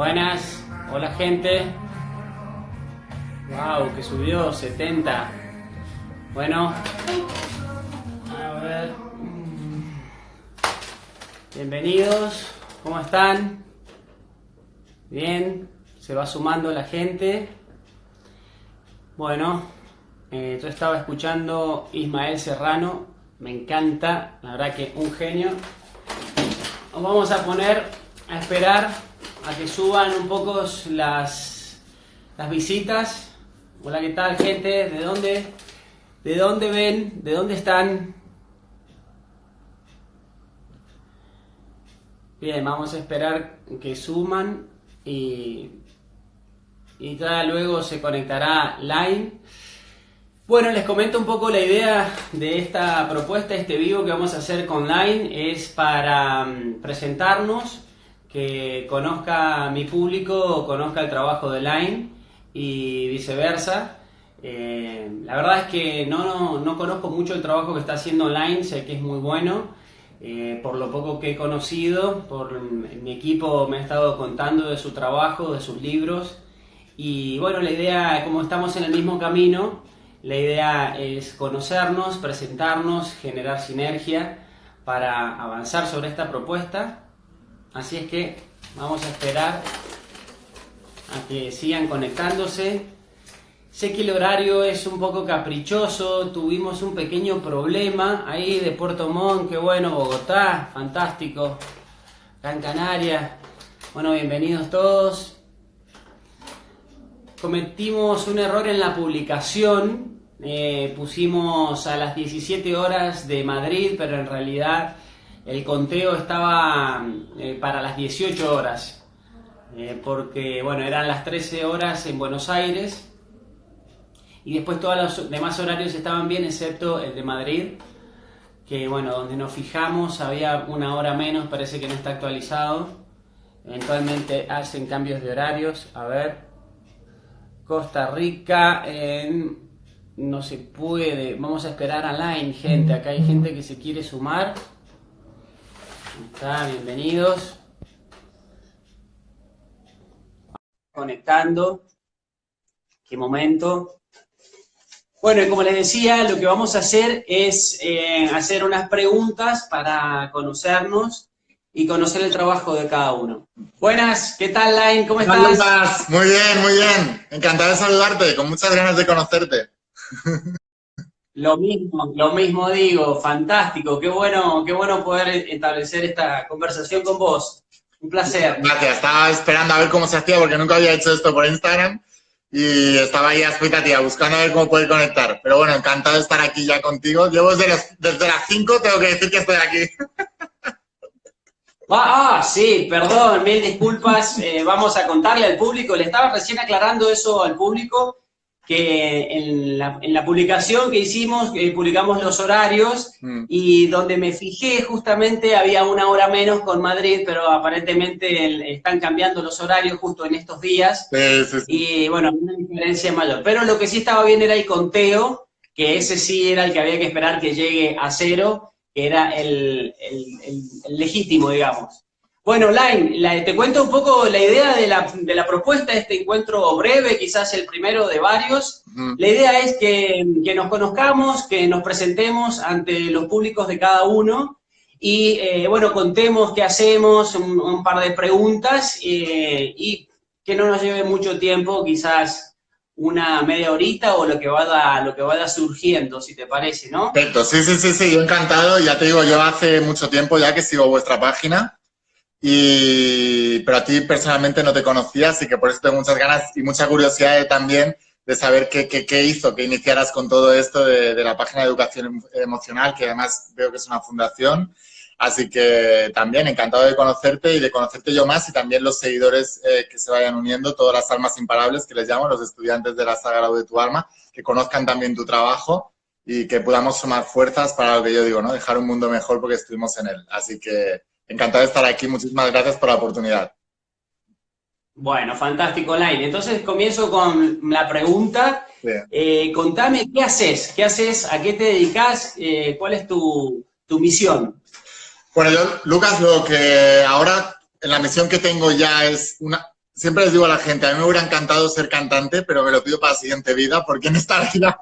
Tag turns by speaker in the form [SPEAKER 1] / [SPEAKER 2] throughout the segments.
[SPEAKER 1] Buenas, hola gente. Wow, que subió 70. Bueno, a ver. Bienvenidos, ¿cómo están? Bien, se va sumando la gente. Bueno, yo estaba escuchando Ismael Serrano, me encanta, la verdad que un genio. Nos vamos a poner a esperar a que suban un poco las visitas. Hola, ¿qué tal, gente? ¿De dónde ven? ¿De dónde están? Bien, vamos a esperar que suman y ya luego se conectará Line. Bueno, les comento un poco la idea de esta propuesta, este vivo que vamos a hacer con Line, es para presentarnos, que conozca mi público, conozca el trabajo de Line y viceversa. La verdad es que no conozco mucho el trabajo que está haciendo Line, sé que es muy bueno. Por lo poco que he conocido, por mi equipo me ha estado contando de su trabajo, de sus libros. Y bueno, la idea, como estamos en el mismo camino, la idea es conocernos, presentarnos, generar sinergia para avanzar sobre esta propuesta. Así es que vamos a esperar a que sigan conectándose. Sé que el horario es un poco caprichoso, tuvimos un pequeño problema ahí de Puerto Montt, que bueno, Bogotá, fantástico, Gran Canaria. Bueno, bienvenidos todos. Cometimos un error en la publicación, pusimos a las 17 horas de Madrid, pero en realidad el conteo estaba para las 18 horas, porque bueno, eran las 13 horas en Buenos Aires y después todos los demás horarios estaban bien excepto el de Madrid, que bueno, donde nos fijamos había una hora menos, parece que no está actualizado. Eventualmente hacen cambios de horarios, a ver. Costa Rica, no se puede. Vamos a esperar a Line, gente. Acá hay gente que se quiere sumar. Está, bienvenidos. Conectando. Qué momento. Bueno, y como les decía, lo que vamos a hacer es hacer unas preguntas para conocernos y conocer el trabajo de cada uno. Buenas, ¿qué tal, Line? ¿Cómo
[SPEAKER 2] Hola,
[SPEAKER 1] estás?
[SPEAKER 2] Lucas. Muy bien, muy bien. Encantado de saludarte, con muchas ganas de conocerte.
[SPEAKER 1] Lo mismo digo, fantástico, qué bueno poder establecer esta conversación con vos. Un placer.
[SPEAKER 2] Gracias, estaba esperando a ver cómo se hacía porque nunca había hecho esto por Instagram y estaba ahí a expectativa, buscando a ver cómo poder conectar. Pero bueno, encantado de estar aquí ya contigo. Llevo desde las 5, tengo que decir que estoy aquí.
[SPEAKER 1] Sí, perdón, mil disculpas. Vamos a contarle al público, le estaba recién aclarando eso al público, que en la publicación que hicimos, publicamos los horarios
[SPEAKER 2] Mm.
[SPEAKER 1] y donde me fijé justamente había una hora menos con Madrid, pero aparentemente están cambiando los horarios justo en estos días
[SPEAKER 2] Sí, sí, sí.
[SPEAKER 1] y bueno, una diferencia mayor. Pero lo que sí estaba bien era el conteo, que ese sí era el que había que esperar que llegue a cero, que era el legítimo, digamos. Bueno, Line, te cuento un poco la idea de la propuesta de este encuentro breve, quizás el primero de varios.
[SPEAKER 2] Mm.
[SPEAKER 1] La idea es que nos conozcamos, que nos presentemos ante los públicos de cada uno y, bueno, contemos qué hacemos, un par de preguntas y que no nos lleve mucho tiempo, quizás una media horita o lo que vaya surgiendo, si te parece, ¿no?
[SPEAKER 2] Perfecto, sí, sí, sí, sí, yo encantado. Ya te digo, yo hace mucho tiempo ya que sigo vuestra página. Pero a ti personalmente no te conocía, así que por eso tengo muchas ganas y mucha curiosidad también de saber qué hizo que iniciaras con todo esto de la página de educación emocional, que además veo que es una fundación. Así que también encantado de conocerte y de conocerte yo más y también los seguidores que se vayan uniendo, todas las almas imparables que les llamo, los estudiantes de la saga Grau de tu alma, que conozcan también tu trabajo y que podamos sumar fuerzas para lo que yo digo, ¿no? Dejar un mundo mejor porque estuvimos en él. Así que encantado de estar aquí. Muchísimas gracias por la oportunidad.
[SPEAKER 1] Bueno, fantástico, Line. Entonces comienzo con la pregunta.
[SPEAKER 2] Sí.
[SPEAKER 1] Contame, ¿qué haces? ¿Qué haces? ¿A qué te dedicas? ¿Cuál es tu misión?
[SPEAKER 2] Bueno, yo, Lucas, lo que ahora, en la misión que tengo ya es siempre les digo a la gente, a mí me hubiera encantado ser cantante, pero me lo pido para la siguiente vida, porque en esta vida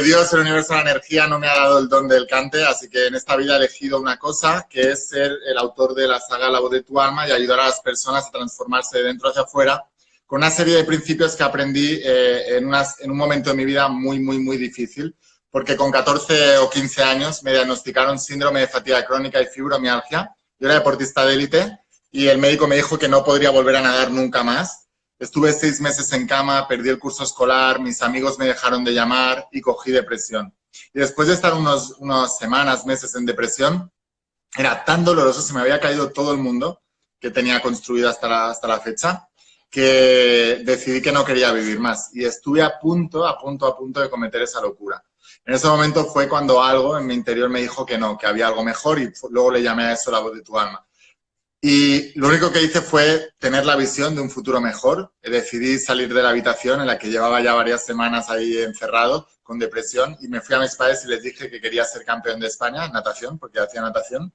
[SPEAKER 2] Dios, el universo, la energía no me ha dado el don del cante, así que en esta vida he elegido una cosa, que es ser el autor de la saga La voz de tu alma y ayudar a las personas a transformarse de dentro hacia afuera, con una serie de principios que aprendí en un momento de mi vida muy, muy, muy difícil, porque con 14 o 15 años me diagnosticaron síndrome de fatiga crónica y fibromialgia. Yo era deportista de élite y el médico me dijo que no podría volver a nadar nunca más. Estuve 6 meses en cama, perdí el curso escolar, mis amigos me dejaron de llamar y cogí depresión. Y después de estar unas semanas, meses en depresión, era tan doloroso, se me había caído todo el mundo que tenía construido hasta la fecha, que decidí que no quería vivir más. Y estuve a punto de cometer esa locura. En ese momento fue cuando algo en mi interior me dijo que no, que había algo mejor y luego le llamé a eso la voz de tu alma. Y lo único que hice fue tener la visión de un futuro mejor. Decidí salir de la habitación en la que llevaba ya varias semanas ahí encerrado con depresión y me fui a mis padres y les dije que quería ser campeón de España en natación, porque hacía natación.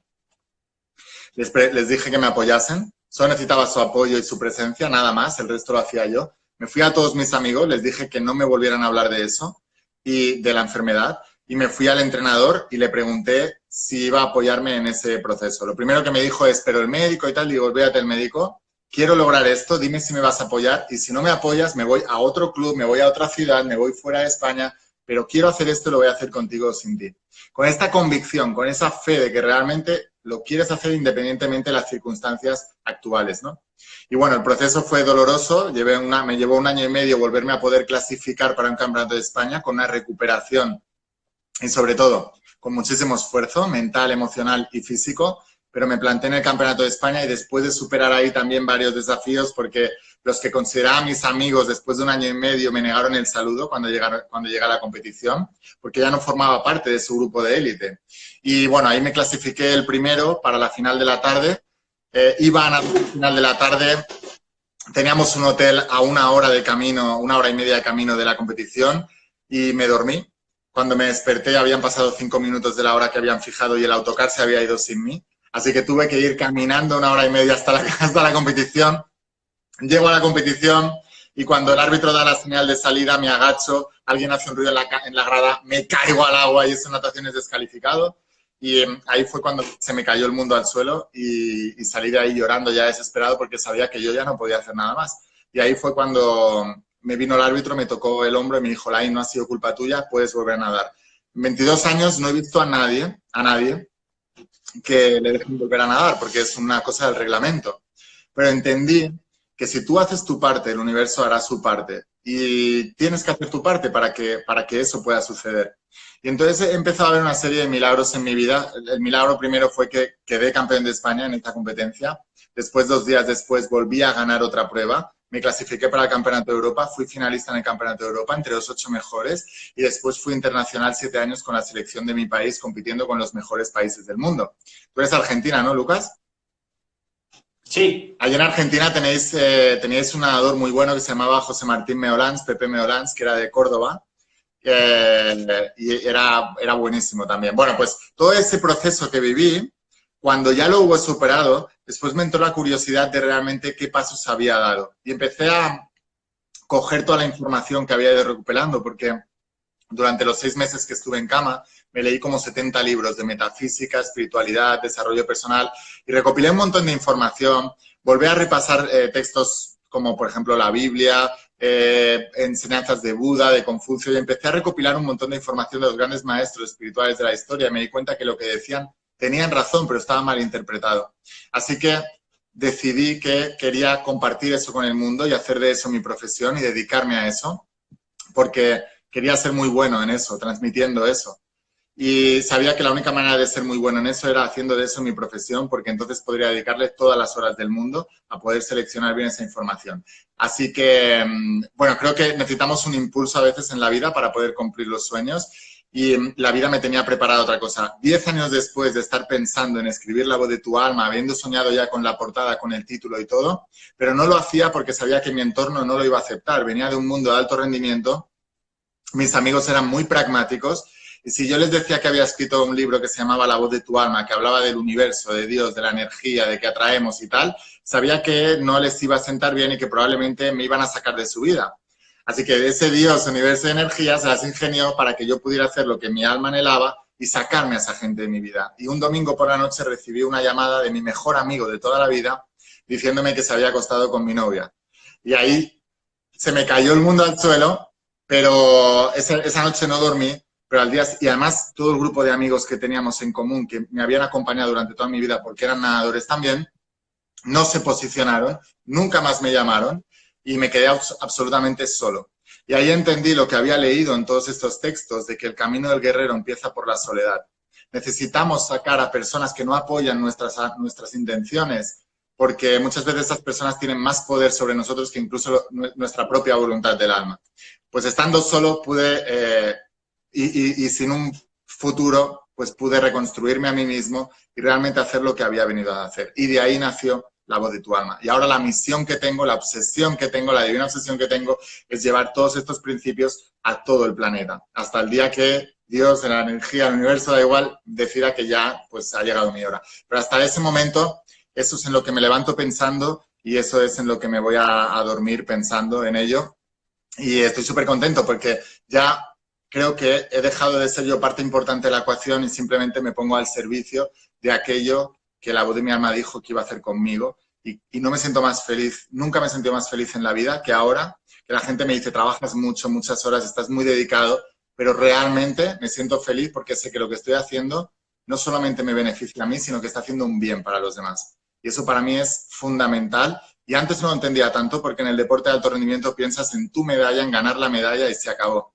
[SPEAKER 2] Les dije que me apoyasen. Solo necesitaba su apoyo y su presencia, nada más. El resto lo hacía yo. Me fui a todos mis amigos, les dije que no me volvieran a hablar de eso y de la enfermedad, y me fui al entrenador y le pregunté si iba a apoyarme en ese proceso. Lo primero que me dijo es, pero el médico y tal, digo, olvídate del médico, quiero lograr esto, dime si me vas a apoyar, y si no me apoyas me voy a otro club, me voy a otra ciudad, me voy fuera de España, pero quiero hacer esto y lo voy a hacer contigo o sin ti. Con esta convicción, con esa fe de que realmente lo quieres hacer independientemente de las circunstancias actuales, ¿no? Y bueno, el proceso fue doloroso, me llevó 1 año y medio volverme a poder clasificar para un campeonato de España con una recuperación y sobre todo con muchísimo esfuerzo mental, emocional y físico, pero me planté en el campeonato de España y después de superar ahí también varios desafíos, porque los que consideraba mis amigos después de 1 año y medio me negaron el saludo cuando llegué a la competición, porque ya no formaba parte de su grupo de élite. Y bueno, ahí me clasifiqué el primero para la final de la tarde. Iba a la final de la tarde, teníamos un hotel a 1 hora de camino, 1 hora y media de camino de la competición y me dormí. Cuando me desperté habían pasado 5 minutos de la hora que habían fijado y el autocar se había ido sin mí. Así que tuve que ir caminando 1 hora y media hasta la competición. Llego a la competición y cuando el árbitro da la señal de salida me agacho, alguien hace un ruido en la grada, me caigo al agua y esa natación es descalificado. Y ahí fue cuando se me cayó el mundo al suelo y salí de ahí llorando ya desesperado porque sabía que yo ya no podía hacer nada más. Y ahí fue cuando me vino el árbitro, me tocó el hombro y me dijo, Lain, no ha sido culpa tuya, puedes volver a nadar. En 22 años no he visto a nadie que le dejen volver a nadar porque es una cosa del reglamento. Pero entendí que si tú haces tu parte, el universo hará su parte. Y tienes que hacer tu parte para que eso pueda suceder. Y entonces he empezado a ver una serie de milagros en mi vida. El milagro primero fue que quedé campeón de España en esta competencia. Después, 2 días después, volví a ganar otra prueba. Me clasifiqué para el Campeonato de Europa. Fui finalista en el Campeonato de Europa, entre los 8 mejores. Y después fui internacional 7 años con la selección de mi país, compitiendo con los mejores países del mundo. Tú eres argentina, ¿no, Lucas?
[SPEAKER 1] Sí.
[SPEAKER 2] Allí en Argentina teníais un nadador muy bueno que se llamaba José Martín Meolans, Pepe Meolans, que era de Córdoba. Y era buenísimo también. Bueno, pues todo ese proceso que viví, cuando ya lo hubo superado, después me entró la curiosidad de realmente qué pasos había dado. Y empecé a coger toda la información que había ido recuperando, porque durante los 6 meses que estuve en cama, me leí como 70 libros de metafísica, espiritualidad, desarrollo personal, y recopilé un montón de información. Volví a repasar textos como, por ejemplo, la Biblia, enseñanzas de Buda, de Confucio, y empecé a recopilar un montón de información de los grandes maestros espirituales de la historia. Y me di cuenta que lo que decían tenían razón, pero estaba mal interpretado. Así que decidí que quería compartir eso con el mundo y hacer de eso mi profesión y dedicarme a eso, porque quería ser muy bueno en eso, transmitiendo eso. Y sabía que la única manera de ser muy bueno en eso era haciendo de eso mi profesión, porque entonces podría dedicarle todas las horas del mundo a poder seleccionar bien esa información. Así que, bueno, creo que necesitamos un impulso a veces en la vida para poder cumplir los sueños y la vida me tenía preparada otra cosa. 10 años después de estar pensando en escribir La voz de tu alma, habiendo soñado ya con la portada, con el título y todo, pero no lo hacía porque sabía que mi entorno no lo iba a aceptar. Venía de un mundo de alto rendimiento, mis amigos eran muy pragmáticos Y si yo les decía que había escrito un libro que se llamaba La voz de tu alma, que hablaba del universo, de Dios, de la energía, de que atraemos y tal, sabía que no les iba a sentar bien y que probablemente me iban a sacar de su vida. Así que ese Dios, universo de energía, se las ingenió para que yo pudiera hacer lo que mi alma anhelaba y sacarme a esa gente de mi vida. Y un domingo por la noche recibí una llamada de mi mejor amigo de toda la vida diciéndome que se había acostado con mi novia. Y ahí se me cayó el mundo al suelo, pero esa noche no dormí. Pero al día, y además todo el grupo de amigos que teníamos en común, que me habían acompañado durante toda mi vida porque eran nadadores también, no se posicionaron, nunca más me llamaron y me quedé absolutamente solo. Y ahí entendí lo que había leído en todos estos textos, de que el camino del guerrero empieza por la soledad. Necesitamos sacar a personas que no apoyan nuestras intenciones, porque muchas veces esas personas tienen más poder sobre nosotros que incluso nuestra propia voluntad del alma. Pues estando solo pude... Y sin un futuro, pues pude reconstruirme a mí mismo y realmente hacer lo que había venido a hacer. Y de ahí nació La voz de tu alma. Y ahora la misión que tengo, la obsesión que tengo, la divina obsesión que tengo, es llevar todos estos principios a todo el planeta. Hasta el día que Dios, la energía, el universo, da igual, decida que ya pues ha llegado mi hora. Pero hasta ese momento, eso es en lo que me levanto pensando y eso es en lo que me voy a dormir pensando en ello. Y estoy súper contento porque ya... creo que he dejado de ser yo parte importante de la ecuación y simplemente me pongo al servicio de aquello que la voz de mi alma dijo que iba a hacer conmigo. Y no me siento más feliz, nunca me he sentido más feliz en la vida que ahora, que la gente me dice, trabajas mucho, muchas horas, estás muy dedicado, pero realmente me siento feliz porque sé que lo que estoy haciendo no solamente me beneficia a mí, sino que está haciendo un bien para los demás. Y eso para mí es fundamental. Y antes no lo entendía tanto porque en el deporte de alto rendimiento piensas en tu medalla, en ganar la medalla y se acabó.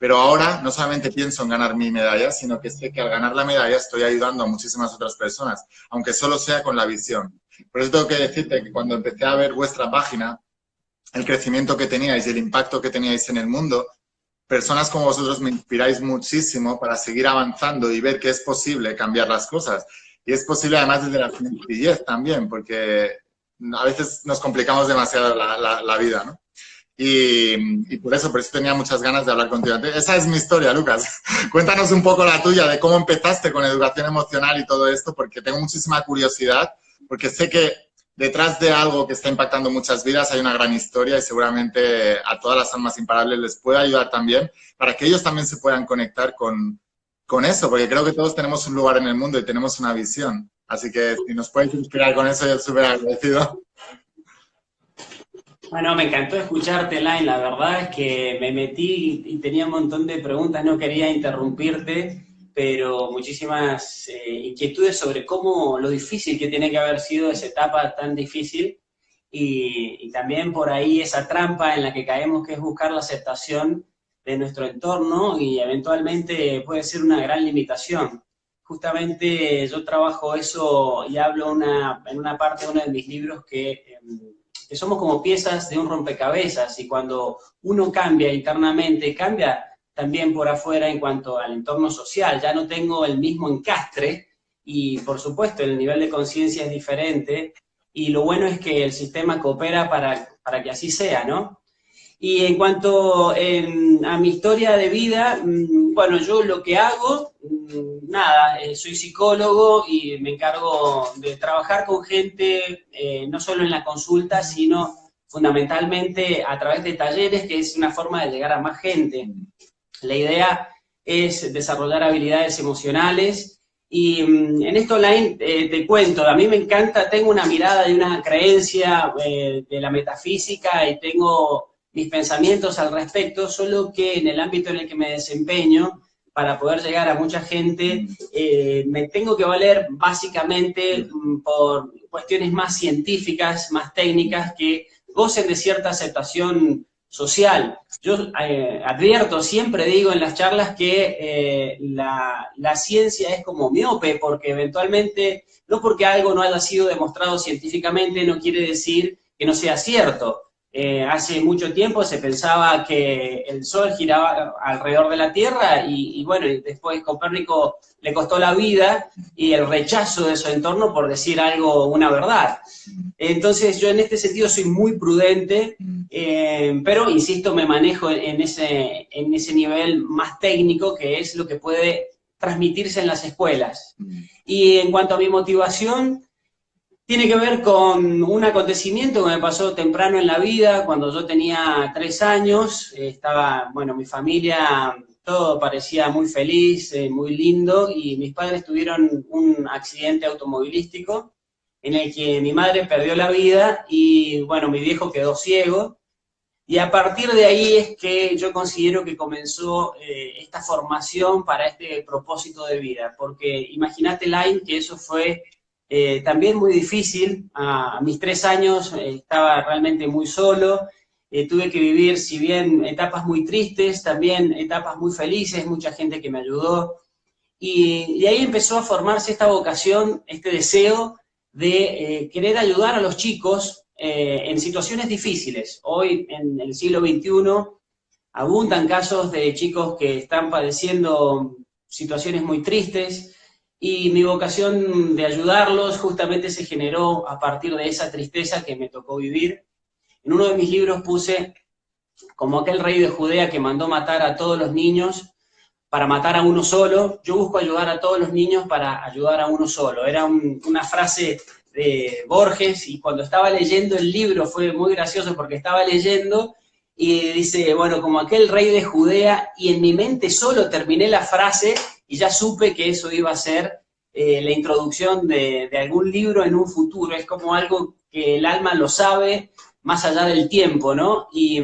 [SPEAKER 2] Pero ahora no solamente pienso en ganar mi medalla, sino que sé que al ganar la medalla estoy ayudando a muchísimas otras personas, aunque solo sea con la visión. Por eso tengo que decirte que cuando empecé a ver vuestra página, el crecimiento que teníais y el impacto que teníais en el mundo, personas como vosotros me inspiráis muchísimo para seguir avanzando y ver que es posible cambiar las cosas. Y es posible además desde la sencillez también, porque a veces nos complicamos demasiado la vida, ¿no? Y por eso tenía muchas ganas de hablar contigo. Esa es mi historia, Lucas. Cuéntanos un poco la tuya, de cómo empezaste con educación emocional y todo esto, porque tengo muchísima curiosidad, porque sé que detrás de algo que está impactando muchas vidas hay una gran historia y seguramente a todas las almas imparables les puede ayudar también, para que ellos también se puedan conectar con eso, porque creo que todos tenemos un lugar en el mundo y tenemos una visión. Así que si nos puedes inspirar con eso, yo súper agradecido.
[SPEAKER 1] Bueno, me encantó escucharte, Line. La verdad es que me metí y tenía un montón de preguntas, no quería interrumpirte, pero muchísimas inquietudes sobre cómo lo difícil que tiene que haber sido esa etapa tan difícil y también por ahí esa trampa en la que caemos, que es buscar la aceptación de nuestro entorno y eventualmente puede ser una gran limitación. Justamente yo trabajo eso y hablo en una parte de uno de mis libros que somos como piezas de un rompecabezas y cuando uno cambia internamente, cambia también por afuera en cuanto al entorno social. Ya no tengo el mismo encastre y, por supuesto, el nivel de conciencia es diferente y lo bueno es que el sistema coopera para que así sea, ¿no? Y en cuanto a mi historia de vida, bueno, yo lo que hago, nada, soy psicólogo y me encargo de trabajar con gente, no solo en la consulta, sino fundamentalmente a través de talleres, que es una forma de llegar a más gente. La idea es desarrollar habilidades emocionales y en esto online te cuento, a mí me encanta, tengo una mirada y una creencia de la metafísica y tengo mis pensamientos al respecto, solo que en el ámbito en el que me desempeño, para poder llegar a mucha gente, me tengo que valer básicamente por cuestiones más científicas, más técnicas, que gocen de cierta aceptación social. Yo advierto, siempre digo en las charlas que la ciencia es como miope, porque eventualmente, no porque algo no haya sido demostrado científicamente, no quiere decir que no sea cierto. Hace mucho tiempo se pensaba que el Sol giraba alrededor de la Tierra y bueno, después Copérnico le costó la vida y el rechazo de su entorno por decir algo, una verdad. Entonces yo en este sentido soy muy prudente, pero insisto, me manejo en ese nivel más técnico, que es lo que puede transmitirse en las escuelas. Y en cuanto a mi motivación, tiene que ver con un acontecimiento que me pasó temprano en la vida, cuando yo tenía 3 años. Estaba, bueno, mi familia, todo parecía muy feliz, muy lindo, y mis padres tuvieron un accidente automovilístico en el que mi madre perdió la vida y, bueno, mi viejo quedó ciego. Y a partir de ahí es que yo considero que comenzó esta formación para este propósito de vida, porque imagínate, Line, que eso fue también muy difícil. A mis 3 años estaba realmente muy solo, tuve que vivir, si bien etapas muy tristes, también etapas muy felices, mucha gente que me ayudó, y ahí empezó a formarse esta vocación, este deseo de querer ayudar a los chicos en situaciones difíciles. Hoy, en el siglo XXI, abundan casos de chicos que están padeciendo situaciones muy tristes, y mi vocación de ayudarlos justamente se generó a partir de esa tristeza que me tocó vivir. En uno de mis libros puse como aquel rey de Judea que mandó matar a todos los niños para matar a uno solo. Yo busco ayudar a todos los niños para ayudar a uno solo. Era una frase de Borges, y cuando estaba leyendo el libro fue muy gracioso porque estaba leyendo y dice, bueno, como aquel rey de Judea, y en mi mente solo terminé la frase y ya supe que eso iba a ser la introducción de algún libro en un futuro. Es como algo que el alma lo sabe más allá del tiempo, ¿no? Y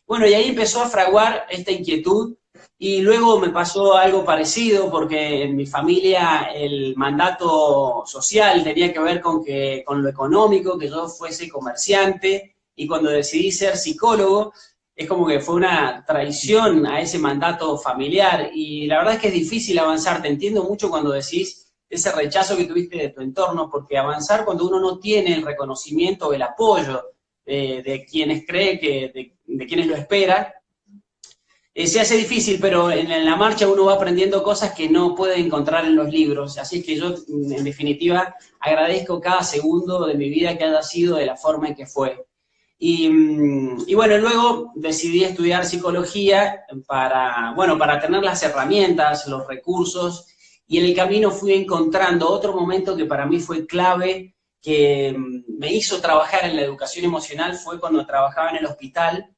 [SPEAKER 1] bueno, y ahí empezó a fraguar esta inquietud. Y luego me pasó algo parecido, porque en mi familia el mandato social tenía que ver con lo económico, que yo fuese comerciante, y cuando decidí ser psicólogo, es como que fue una traición a ese mandato familiar, y la verdad es que es difícil avanzar. Te entiendo mucho cuando decís ese rechazo que tuviste de tu entorno, porque avanzar cuando uno no tiene el reconocimiento o el apoyo de quienes cree que, de quienes lo esperan, se hace difícil, pero en la marcha uno va aprendiendo cosas que no puede encontrar en los libros. Así es que yo, en definitiva, agradezco cada segundo de mi vida que haya sido de la forma en que fue. Y bueno, luego decidí estudiar psicología para tener las herramientas, los recursos, y en el camino fui encontrando otro momento que para mí fue clave, que me hizo trabajar en la educación emocional. Fue cuando trabajaba en el hospital.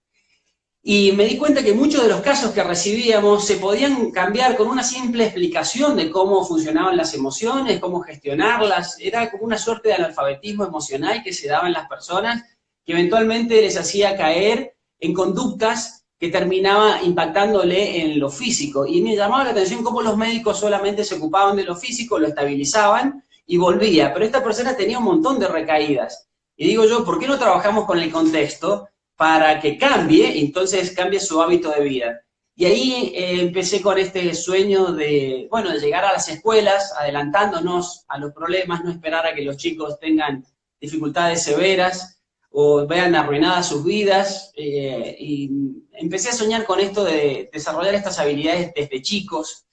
[SPEAKER 1] Y me di cuenta que muchos de los casos que recibíamos se podían cambiar con una simple explicación de cómo funcionaban las emociones, cómo gestionarlas. Era como una suerte de analfabetismo emocional que se daba en las personas, que eventualmente les hacía caer en conductas que terminaba impactándole en lo físico. Y me llamaba la atención cómo los médicos solamente se ocupaban de lo físico, lo estabilizaban y volvía. Pero esta persona tenía un montón de recaídas. Y digo yo, ¿por qué no trabajamos con el contexto para que cambie, entonces cambie su hábito de vida? Y ahí empecé con este sueño de llegar a las escuelas, adelantándonos a los problemas, no esperar a que los chicos tengan dificultades severas o vean arruinadas sus vidas. Y empecé a soñar con esto de desarrollar estas habilidades desde chicos.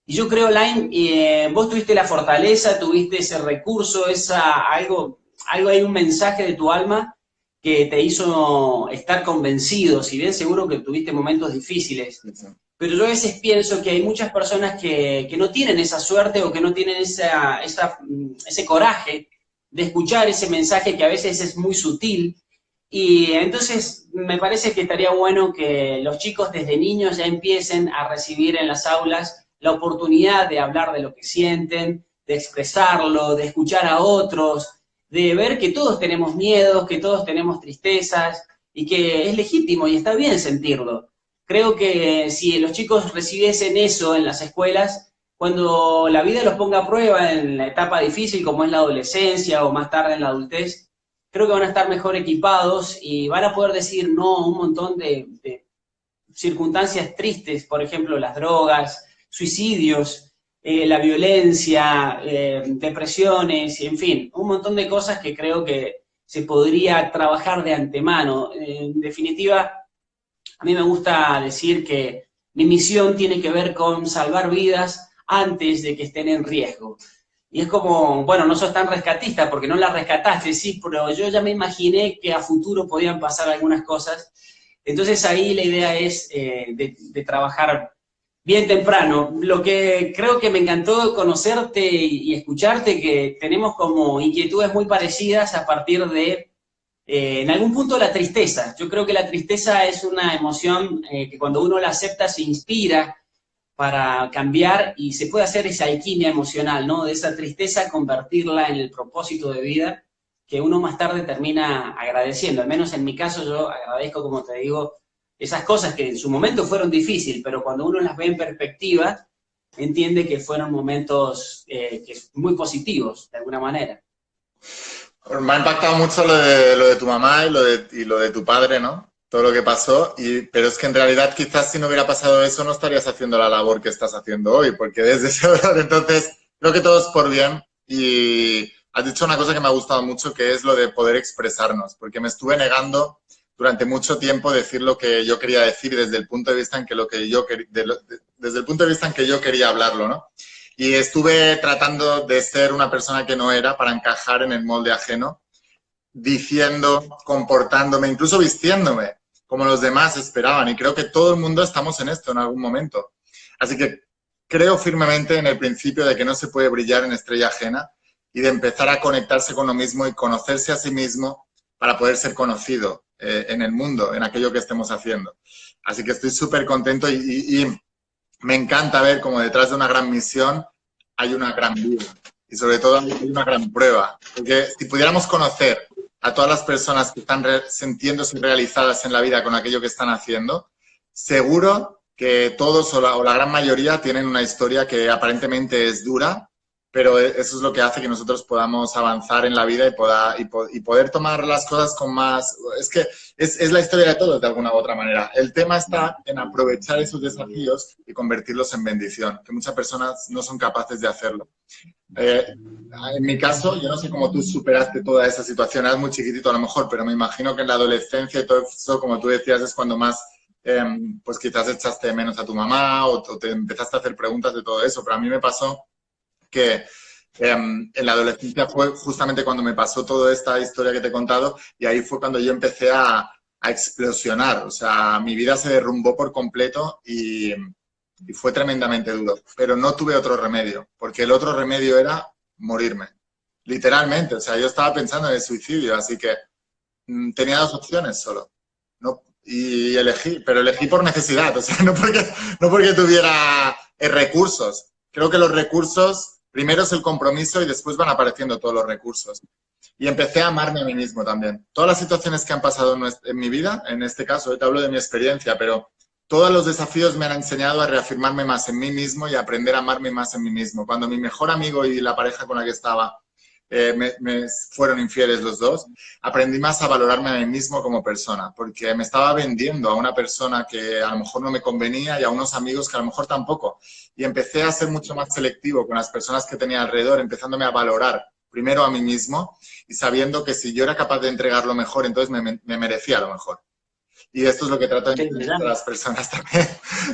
[SPEAKER 1] Y yo creo, Line, vos tuviste la fortaleza, tuviste ese recurso, algo hay un mensaje de tu alma que te hizo estar convencido, si bien seguro que tuviste momentos difíciles. Pero yo a veces pienso que hay muchas personas que no tienen esa suerte, o que no tienen ese coraje de escuchar ese mensaje que a veces es muy sutil. Y entonces me parece que estaría bueno que los chicos desde niños ya empiecen a recibir en las aulas la oportunidad de hablar de lo que sienten, de expresarlo, de escuchar a otros, de ver que todos tenemos miedos, que todos tenemos tristezas, y que es legítimo y está bien sentirlo. Creo que si los chicos recibiesen eso en las escuelas, cuando la vida los ponga a prueba en la etapa difícil como es la adolescencia o más tarde en la adultez, creo que van a estar mejor equipados y van a poder decir no a un montón de circunstancias tristes, por ejemplo, las drogas, suicidios, la violencia, depresiones, en fin, un montón de cosas que creo que se podría trabajar de antemano. En definitiva, a mí me gusta decir que mi misión tiene que ver con salvar vidas antes de que estén en riesgo. Y es como, bueno, no sos tan rescatista porque no la rescataste, sí, pero yo ya me imaginé que a futuro podían pasar algunas cosas. Entonces ahí la idea es de trabajar bien temprano. Lo que creo que me encantó conocerte y escucharte, que tenemos como inquietudes muy parecidas a partir de, en algún punto, la tristeza. Yo creo que la tristeza es una emoción que cuando uno la acepta se inspira para cambiar y se puede hacer esa alquimia emocional, ¿no? De esa tristeza convertirla en el propósito de vida que uno más tarde termina agradeciendo. Al menos en mi caso yo agradezco, como te digo, esas cosas que en su momento fueron difíciles, pero cuando uno las ve en perspectiva, entiende que fueron momentos muy positivos, de alguna manera.
[SPEAKER 2] Me ha impactado mucho lo de tu mamá y lo de tu padre, ¿no? Todo lo que pasó, pero es que en realidad quizás si no hubiera pasado eso no estarías haciendo la labor que estás haciendo hoy, porque desde ese dolor, entonces creo que todo es por bien y has dicho una cosa que me ha gustado mucho, que es lo de poder expresarnos, porque me estuve negando durante mucho tiempo decir lo que yo quería decir desde el punto de vista en que desde el punto de vista en que yo quería hablarlo, ¿no? Y estuve tratando de ser una persona que no era para encajar en el molde ajeno, diciendo, comportándome, incluso vistiéndome como los demás esperaban. Y creo que todo el mundo estamos en esto en algún momento. Así que creo firmemente en el principio de que no se puede brillar en estrella ajena y de empezar a conectarse con lo mismo y conocerse a sí mismo para poder ser conocido en el mundo, en aquello que estemos haciendo. Así que estoy súper contento y me encanta ver cómo detrás de una gran misión hay una gran vida. Y sobre todo hay una gran prueba. Porque si pudiéramos conocer a todas las personas que están sintiéndose realizadas en la vida con aquello que están haciendo, seguro que todos o la gran mayoría tienen una historia que aparentemente es dura, pero eso es lo que hace que nosotros podamos avanzar en la vida y poder tomar las cosas con más... Es que es la historia de todos de alguna u otra manera. El tema está en aprovechar esos desafíos y convertirlos en bendición, que muchas personas no son capaces de hacerlo. En mi caso, yo no sé cómo tú superaste toda esa situación, eras muy chiquitito a lo mejor, pero me imagino que en la adolescencia y todo eso, como tú decías, es cuando más, pues quizás echaste de menos a tu mamá o te empezaste a hacer preguntas de todo eso, pero a mí me pasó que en la adolescencia fue justamente cuando me pasó toda esta historia que te he contado y ahí fue cuando yo empecé a explosionar, o sea, mi vida se derrumbó por completo y fue tremendamente duro, pero no tuve otro remedio, porque el otro remedio era morirme, literalmente, o sea, yo estaba pensando en el suicidio, así que tenía dos opciones solo, ¿no? Y elegí, pero elegí por necesidad, o sea, no porque tuviera recursos. Creo que los recursos, primero es el compromiso y después van apareciendo todos los recursos. Y empecé a amarme a mí mismo también. Todas las situaciones que han pasado en mi vida, en este caso, hoy te hablo de mi experiencia, pero todos los desafíos me han enseñado a reafirmarme más en mí mismo y a aprender a amarme más en mí mismo. Cuando mi mejor amigo y la pareja con la que estaba me fueron infieles los dos, aprendí más a valorarme a mí mismo como persona, porque me estaba vendiendo a una persona que a lo mejor no me convenía y a unos amigos que a lo mejor tampoco. Y empecé a ser mucho más selectivo con las personas que tenía alrededor, empezándome a valorar primero a mí mismo y sabiendo que si yo era capaz de entregar lo mejor, entonces me merecía lo mejor. Y esto es lo que trato de enseñar a las personas también.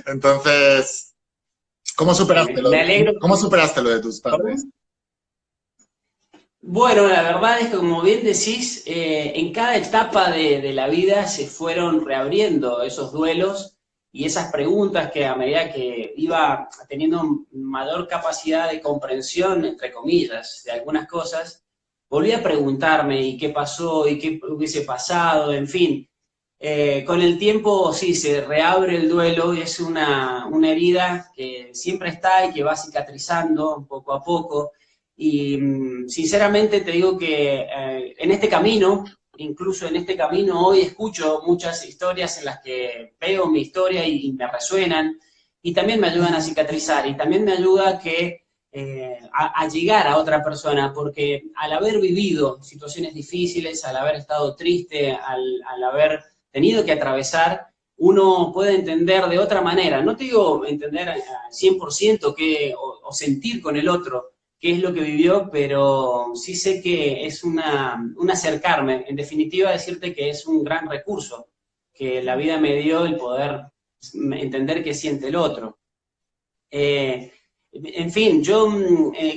[SPEAKER 2] Entonces, ¿cómo superaste lo de tus padres?
[SPEAKER 1] Bueno, la verdad es que, como bien decís, en cada etapa de la vida se fueron reabriendo esos duelos y esas preguntas que a medida que iba teniendo mayor capacidad de comprensión, entre comillas, de algunas cosas, volví a preguntarme y qué pasó y qué hubiese pasado, en fin. Con el tiempo, sí, se reabre el duelo y es una herida que siempre está y que va cicatrizando poco a poco. Y sinceramente te digo que en este camino, incluso en este camino, hoy escucho muchas historias en las que veo mi historia y me resuenan y también me ayudan a cicatrizar y también me ayuda a llegar a otra persona, porque al haber vivido situaciones difíciles, al haber estado triste, al haber tenido que atravesar, uno puede entender de otra manera. No te digo entender al 100% o sentir con el otro qué es lo que vivió, pero sí sé que es un acercarme. En definitiva, decirte que es un gran recurso que la vida me dio el poder entender qué siente el otro. En fin, yo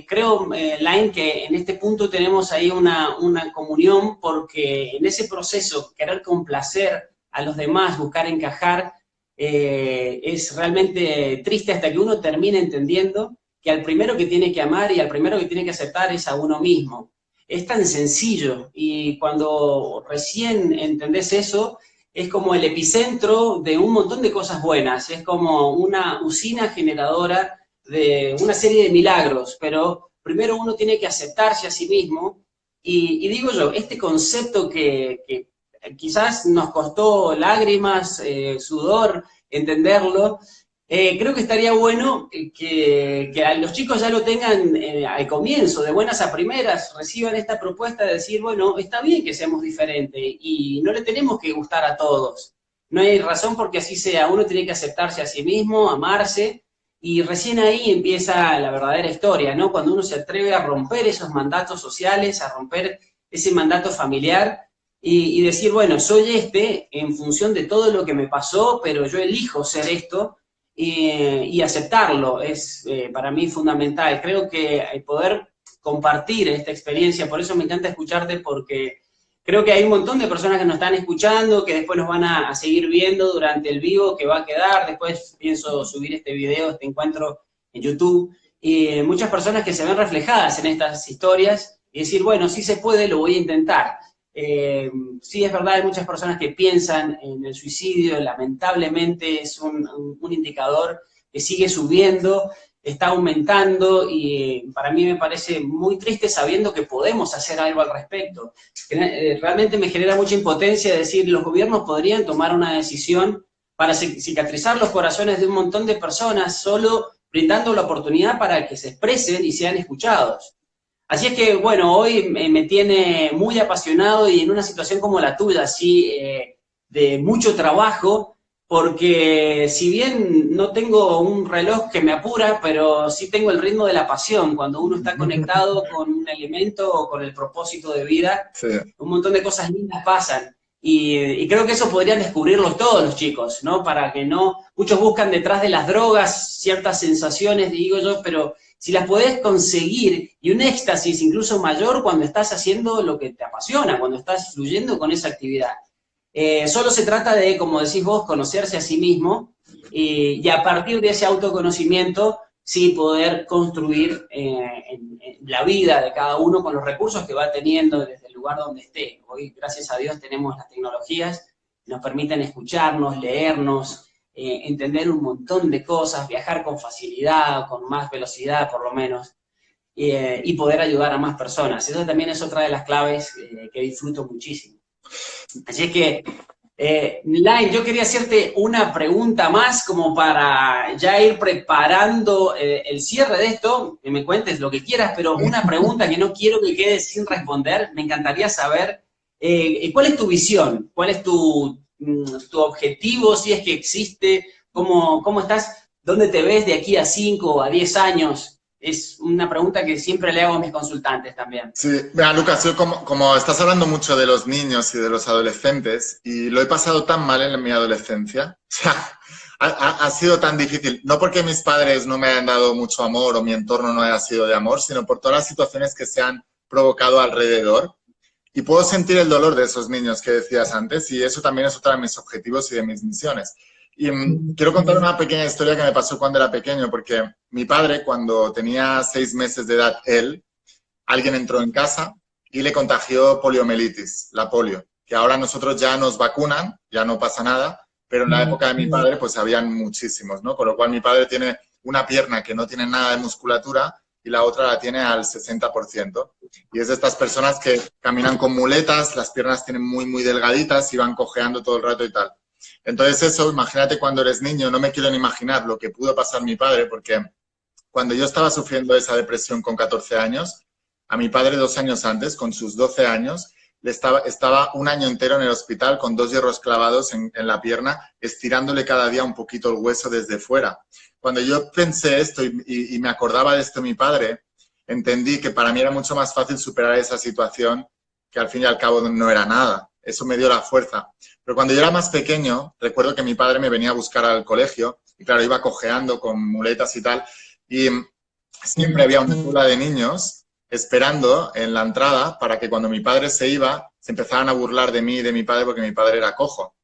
[SPEAKER 1] creo, Line, que en este punto tenemos ahí una comunión porque en ese proceso, querer complacer a los demás, buscar encajar, es realmente triste hasta que uno termina entendiendo que al primero que tiene que amar y al primero que tiene que aceptar es a uno mismo. Es tan sencillo y cuando recién entendés eso, es como el epicentro de un montón de cosas buenas, es como una usina generadora de una serie de milagros, pero primero uno tiene que aceptarse a sí mismo y digo yo, este concepto que quizás nos costó lágrimas, sudor, entenderlo, creo que estaría bueno que a los chicos ya lo tengan al comienzo, de buenas a primeras, reciban esta propuesta de decir, bueno, está bien que seamos diferentes y no le tenemos que gustar a todos. No hay razón porque así sea, uno tiene que aceptarse a sí mismo, amarse, y recién ahí empieza la verdadera historia, ¿no? Cuando uno se atreve a romper esos mandatos sociales, a romper ese mandato familiar y decir, bueno, soy este en función de todo lo que me pasó, pero yo elijo ser esto y aceptarlo es para mí fundamental. Creo que el poder compartir esta experiencia, por eso me encanta escucharte, porque creo que hay un montón de personas que nos están escuchando, que después nos van a seguir viendo durante el vivo que va a quedar. Después pienso subir este video, este encuentro en YouTube. Y muchas personas que se ven reflejadas en estas historias y decir, bueno, sí se puede, lo voy a intentar. Sí, es verdad, hay muchas personas que piensan en el suicidio, lamentablemente es un indicador que sigue subiendo, está aumentando y para mí me parece muy triste sabiendo que podemos hacer algo al respecto. Realmente me genera mucha impotencia decir, los gobiernos podrían tomar una decisión para cicatrizar los corazones de un montón de personas solo brindando la oportunidad para que se expresen y sean escuchados. Así es que, bueno, hoy me tiene muy apasionado y en una situación como la tuya, así, de mucho trabajo, porque si bien no tengo un reloj que me apura, pero sí tengo el ritmo de la pasión, cuando uno está conectado con un elemento o con el propósito de vida,
[SPEAKER 2] Sí.
[SPEAKER 1] un montón de cosas lindas pasan. Y creo que eso podrían descubrirlo todos los chicos, ¿no? Para que no, muchos buscan detrás de las drogas ciertas sensaciones, digo yo, pero si las podés conseguir y un éxtasis incluso mayor cuando estás haciendo lo que te apasiona, cuando estás fluyendo con esa actividad. Solo se trata de, como decís vos, conocerse a sí mismo y a partir de ese autoconocimiento sí poder construir en la vida de cada uno con los recursos que va teniendo desde el lugar donde esté. Hoy, gracias a Dios, tenemos las tecnologías que nos permiten escucharnos, leernos, entender un montón de cosas, viajar con facilidad, con más velocidad por lo menos, y poder ayudar a más personas. Eso también es otra de las claves que disfruto muchísimo. Así es que, Line, yo quería hacerte una pregunta más como para ya ir preparando el cierre de esto, que me cuentes lo que quieras, pero una pregunta que no quiero que quede sin responder, me encantaría saber, ¿cuál es tu visión? ¿Cuál es tu objetivo, si es que existe? ¿Cómo estás? ¿Dónde te ves de aquí a 5 o a 10 años? Es una pregunta que siempre le hago a mis consultantes también.
[SPEAKER 2] Sí, mira, Lucas, yo como estás hablando mucho de los niños y de los adolescentes, y lo he pasado tan mal en mi adolescencia, o sea, ha sido tan difícil, no porque mis padres no me hayan dado mucho amor o mi entorno no haya sido de amor, sino por todas las situaciones que se han provocado alrededor. Y puedo sentir el dolor de esos niños que decías antes, y eso también es otro de mis objetivos y de mis misiones. Y quiero contar una pequeña historia que me pasó cuando era pequeño, porque mi padre, cuando tenía 6 meses de edad, alguien entró en casa y le contagió poliomielitis, la polio, que ahora nosotros ya nos vacunan, ya no pasa nada, pero en la época de mi padre pues habían muchísimos, ¿no? Con lo cual mi padre tiene una pierna que no tiene nada de musculatura y la otra la tiene al 60%. Y es de estas personas que caminan con muletas, las piernas tienen muy delgaditas y van cojeando todo el rato y tal. Entonces eso, imagínate cuando eres niño, no me quiero ni imaginar lo que pudo pasar mi padre, porque cuando yo estaba sufriendo esa depresión con 14 años, a mi padre 2 años antes, con sus 12 años, estaba un año entero en el hospital con 2 hierros clavados en la pierna, estirándole cada día un poquito el hueso desde fuera. Cuando yo pensé esto y me acordaba de esto mi padre, entendí que para mí era mucho más fácil superar esa situación, que al fin y al cabo no era nada. Eso me dio la fuerza. Pero cuando yo era más pequeño, recuerdo que mi padre me venía a buscar al colegio y claro, iba cojeando con muletas y tal. Y siempre había una cola de niños esperando en la entrada para que cuando mi padre se iba, se empezaran a burlar de mí y de mi padre porque mi padre era cojo.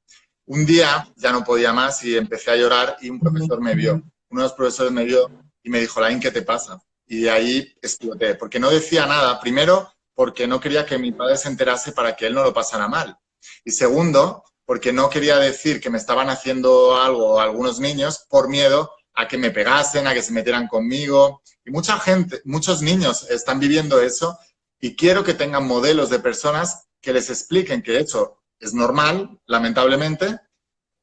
[SPEAKER 2] Un día ya no podía más y empecé a llorar y un profesor me vio. Uno de los profesores me vio y me dijo, Laín, ¿qué te pasa? Y de ahí exploté, porque no decía nada. Primero, porque no quería que mi padre se enterase para que él no lo pasara mal. Y segundo, porque no quería decir que me estaban haciendo algo a algunos niños por miedo a que me pegasen, a que se metieran conmigo. Y mucha gente, muchos niños están viviendo eso y quiero que tengan modelos de personas que les expliquen que eso es normal, lamentablemente,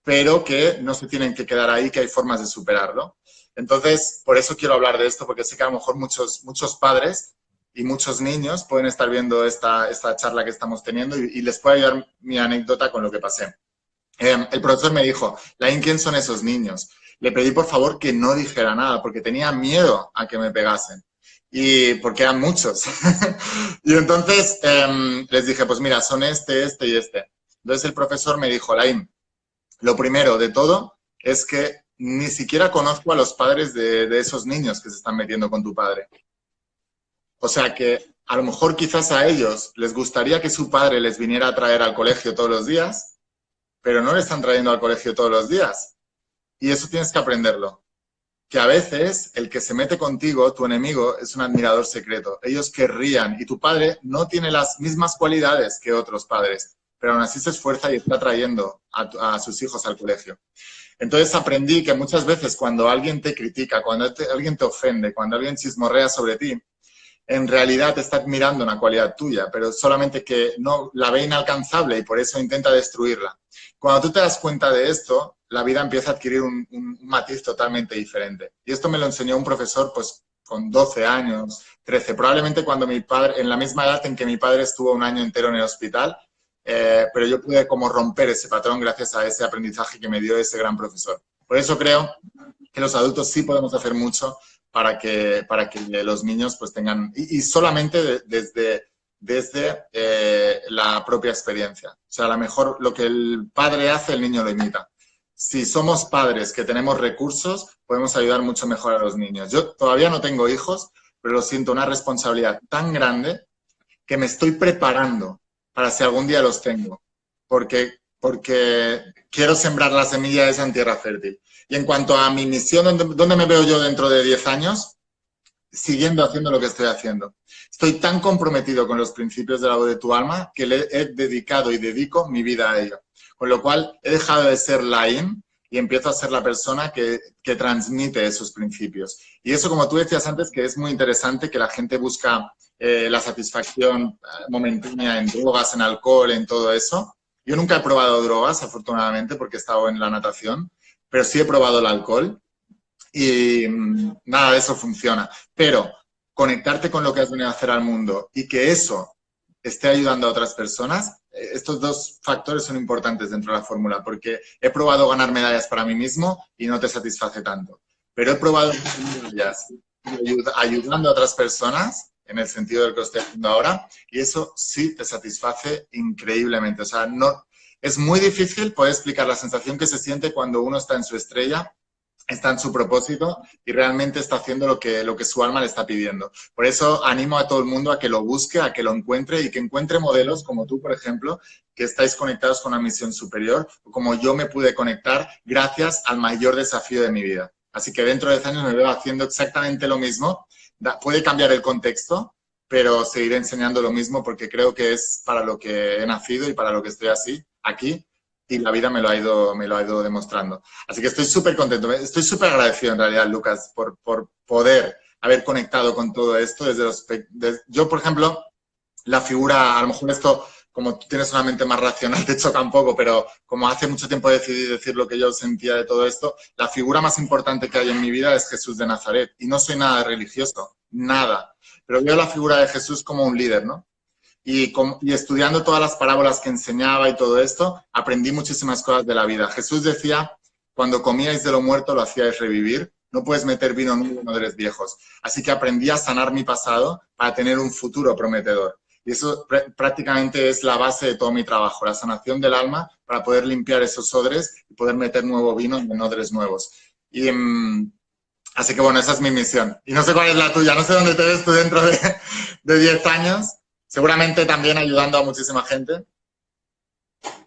[SPEAKER 2] pero que no se tienen que quedar ahí, que hay formas de superarlo. Entonces, por eso quiero hablar de esto, porque sé que a lo mejor muchos padres y muchos niños pueden estar viendo esta charla que estamos teniendo y les puede ayudar mi anécdota con lo que pasé. El profesor me dijo, Laín, ¿quién son esos niños? Le pedí por favor que no dijera nada, porque tenía miedo a que me pegasen. Y porque eran muchos. Y entonces les dije, pues mira, son este y este. Entonces el profesor me dijo, Laín, lo primero de todo es que ni siquiera conozco a los padres de esos niños que se están metiendo con tu padre. O sea que a lo mejor quizás a ellos les gustaría que su padre les viniera a traer al colegio todos los días, pero no le están trayendo al colegio todos los días. Y eso tienes que aprenderlo. Que a veces el que se mete contigo, tu enemigo, es un admirador secreto. Ellos querrían, y tu padre no tiene las mismas cualidades que otros padres, pero aún así se esfuerza y está trayendo a sus hijos al colegio. Entonces aprendí que muchas veces cuando alguien te critica, cuando alguien te ofende, cuando alguien chismorrea sobre ti, en realidad te está admirando una cualidad tuya, pero solamente que no la ve inalcanzable y por eso intenta destruirla. Cuando tú te das cuenta de esto, la vida empieza a adquirir un matiz totalmente diferente. Y esto me lo enseñó un profesor pues con 12 años, 13, probablemente cuando mi padre, en la misma edad en que mi padre estuvo un año entero en el hospital, pero yo pude como romper ese patrón gracias a ese aprendizaje que me dio ese gran profesor. Por eso creo que los adultos sí podemos hacer mucho para que los niños pues tengan, y solamente desde la propia experiencia. O sea, a lo mejor lo que el padre hace, el niño lo imita. Si somos padres que tenemos recursos, podemos ayudar mucho mejor a los niños. Yo todavía no tengo hijos, pero lo siento, una responsabilidad tan grande que me estoy preparando para si algún día los tengo, porque quiero sembrar la semilla de esa en tierra fértil. Y en cuanto a mi misión, ¿dónde me veo yo dentro de 10 años? Siguiendo haciendo lo que estoy haciendo. Estoy tan comprometido con los principios de la voz de tu alma que le he dedicado y dedico mi vida a ello. Con lo cual, he dejado de ser Laín y empiezo a ser la persona que transmite esos principios. Y eso, como tú decías antes, que es muy interesante que la gente busca la satisfacción momentánea en drogas, en alcohol, en todo eso. Yo nunca he probado drogas, afortunadamente, porque he estado en la natación, pero sí he probado el alcohol y nada de eso funciona. Pero conectarte con lo que has venido a hacer al mundo y que eso esté ayudando a otras personas, estos dos factores son importantes dentro de la fórmula, porque he probado ganar medallas para mí mismo y no te satisface tanto. Pero he probado medallas ayudando a otras personas, en el sentido del que lo estoy haciendo ahora, y eso sí te satisface increíblemente. O sea, no, es muy difícil poder explicar la sensación que se siente cuando uno está en su estrella, está en su propósito y realmente está haciendo lo que su alma le está pidiendo. Por eso animo a todo el mundo a que lo busque, a que lo encuentre y que encuentre modelos como tú, por ejemplo, que estáis conectados con una misión superior, o como yo me pude conectar gracias al mayor desafío de mi vida. Así que dentro de 10 años me veo haciendo exactamente lo mismo. Puede cambiar el contexto, pero seguiré enseñando lo mismo porque creo que es para lo que he nacido y para lo que estoy aquí. Y la vida me lo ha ido demostrando. Así que estoy súper contento, estoy súper agradecido en realidad, Lucas, por poder haber conectado con todo esto. Yo, por ejemplo, la figura, a lo mejor esto, como tú tienes una mente más racional, te choca un poco, pero como hace mucho tiempo decidí decir lo que yo sentía de todo esto, la figura más importante que hay en mi vida es Jesús de Nazaret. Y no soy nada religioso, nada. Pero veo la figura de Jesús como un líder, ¿no? Y estudiando todas las parábolas que enseñaba y todo esto, aprendí muchísimas cosas de la vida. Jesús decía, cuando comíais de lo muerto lo hacíais revivir, no puedes meter vino nuevo en odres viejos. Así que aprendí a sanar mi pasado para tener un futuro prometedor. Y eso prácticamente es la base de todo mi trabajo, la sanación del alma para poder limpiar esos odres y poder meter nuevo vino en odres nuevos. Y Así que bueno, esa es mi misión. Y no sé cuál es la tuya, no sé dónde te ves tú dentro de 10 años. Seguramente también ayudando a muchísima gente.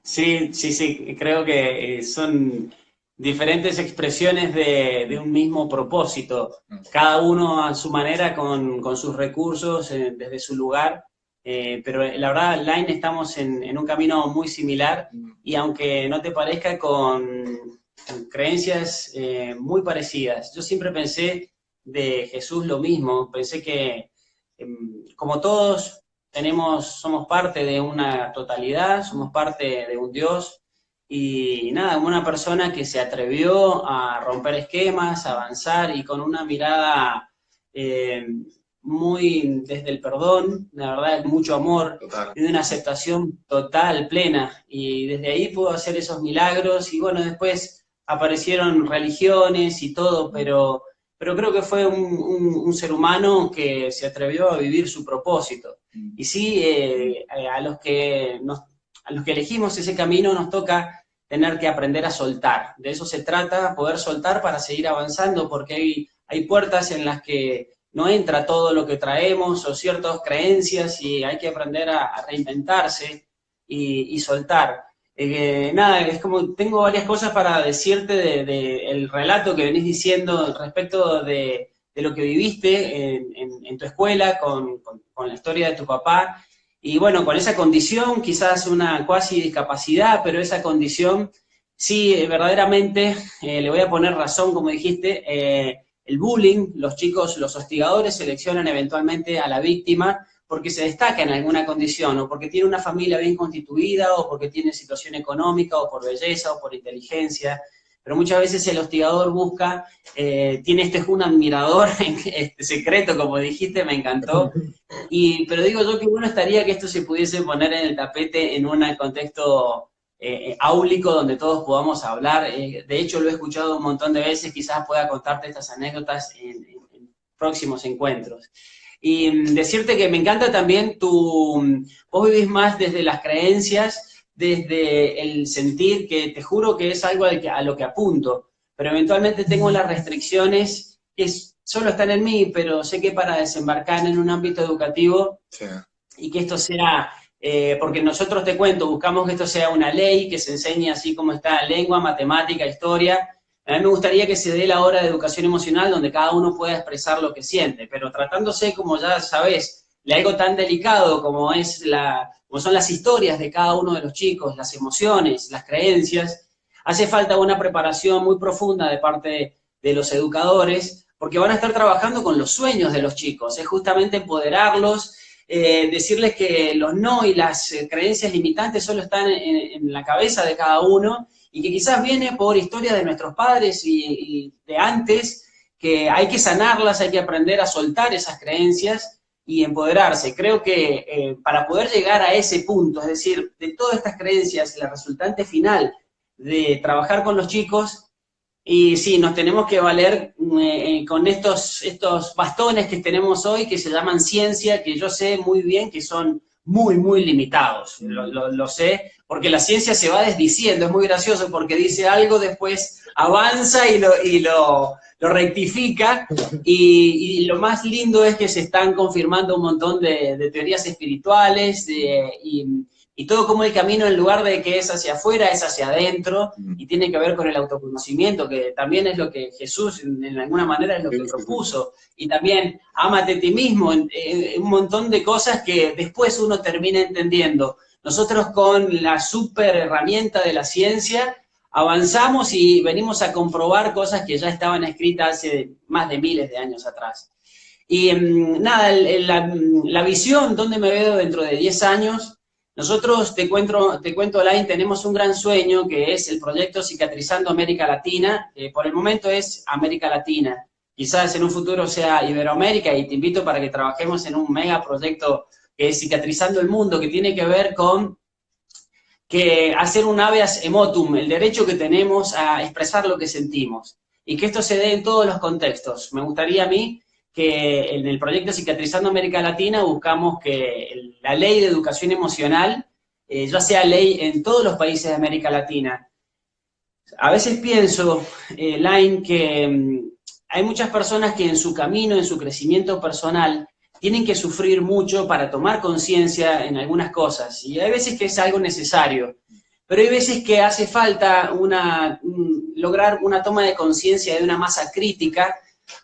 [SPEAKER 1] Sí, sí, sí, creo que son diferentes expresiones de un mismo propósito, cada uno a su manera con sus recursos, desde su lugar, pero la verdad, Line, estamos en un camino muy similar y aunque no te parezca, con creencias muy parecidas. Yo siempre pensé de Jesús lo mismo, pensé que como todos somos parte de una totalidad, somos parte de un Dios y nada, una persona que se atrevió a romper esquemas, a avanzar y con una mirada eh, muy desde el perdón, la verdad, mucho amor
[SPEAKER 2] Total.
[SPEAKER 1] y de una aceptación total, plena. Y desde ahí pudo hacer esos milagros y bueno, después aparecieron religiones y todo, pero creo que fue un ser humano que se atrevió a vivir su propósito. Y sí, a los que elegimos ese camino nos toca tener que aprender a soltar. De eso se trata, poder soltar para seguir avanzando, porque hay puertas en las que no entra todo lo que traemos o ciertas creencias y hay que aprender a reinventarse y soltar. Nada, es como, tengo varias cosas para decirte el relato que venís diciendo respecto de lo que viviste en tu escuela con la historia de tu papá. Y bueno, con esa condición, quizás una cuasi discapacidad, pero esa condición, sí, verdaderamente, le voy a poner razón, como dijiste, el bullying, los chicos, los hostigadores seleccionan eventualmente a la víctima porque se destaca en alguna condición, o porque tiene una familia bien constituida, o porque tiene situación económica, o por belleza, o por inteligencia. Pero muchas veces el hostigador busca, tiene este es un admirador secreto, como dijiste, me encantó. Pero digo yo que bueno estaría que esto se pudiese poner en el tapete en un contexto áulico donde todos podamos hablar. De hecho, lo he escuchado un montón de veces, quizás pueda contarte estas anécdotas en próximos encuentros. Y decirte que me encanta también vos vivís más desde las creencias, desde el sentir, que te juro que es algo a lo que apunto, pero eventualmente tengo las restricciones que solo están en mí, pero sé que para desembarcar en un ámbito educativo sí. Y que esto sea, porque nosotros te cuento, buscamos que esto sea una ley, que se enseñe así como está lengua, matemática, historia. A mí me gustaría que se dé la hora de educación emocional donde cada uno pueda expresar lo que siente, pero tratándose, como ya sabés, de algo tan delicado como son las historias de cada uno de los chicos, las emociones, las creencias, hace falta una preparación muy profunda de parte de los educadores, porque van a estar trabajando con los sueños de los chicos, es justamente empoderarlos, decirles que los no y las creencias limitantes solo están en la cabeza de cada uno, y que quizás viene por historia de nuestros padres y de antes, que hay que sanarlas, hay que aprender a soltar esas creencias y empoderarse. Creo que para poder llegar a ese punto, es decir, de todas estas creencias, la resultante final de trabajar con los chicos, y sí, nos tenemos que valer con estos bastones que tenemos hoy, que se llaman ciencia, que yo sé muy bien que son muy, muy limitados. Lo sé, porque la ciencia se va desdiciendo, es muy gracioso, porque dice algo, después avanza y lo rectifica, y lo más lindo es que se están confirmando un montón de teorías espirituales, y todo como el camino, en lugar de que es hacia afuera, es hacia adentro, y tiene que ver con el autoconocimiento, que también es lo que Jesús, en alguna manera, es lo que propuso. Y también, ámate a ti mismo, un montón de cosas que después uno termina entendiendo. Nosotros con la super herramienta de la ciencia avanzamos y venimos a comprobar cosas que ya estaban escritas hace más de miles de años atrás. Y nada, la visión, ¿dónde me veo dentro de 10 años? Nosotros, te cuento, Line, tenemos un gran sueño que es el proyecto Cicatrizando América Latina. Por el momento es América Latina. Quizás en un futuro sea Iberoamérica, y te invito para que trabajemos en un mega proyecto que es Cicatrizando el Mundo, que tiene que ver con hacer un habeas emotum, el derecho que tenemos a expresar lo que sentimos. Y que esto se dé en todos los contextos. Me gustaría a mí que en el proyecto Cicatrizando América Latina buscamos que la ley de educación emocional ya sea ley en todos los países de América Latina. A veces pienso, Line, que hay muchas personas que en su camino, en su crecimiento personal, tienen que sufrir mucho para tomar conciencia en algunas cosas. Y hay veces que es algo necesario, pero hay veces que hace falta lograr una toma de conciencia de una masa crítica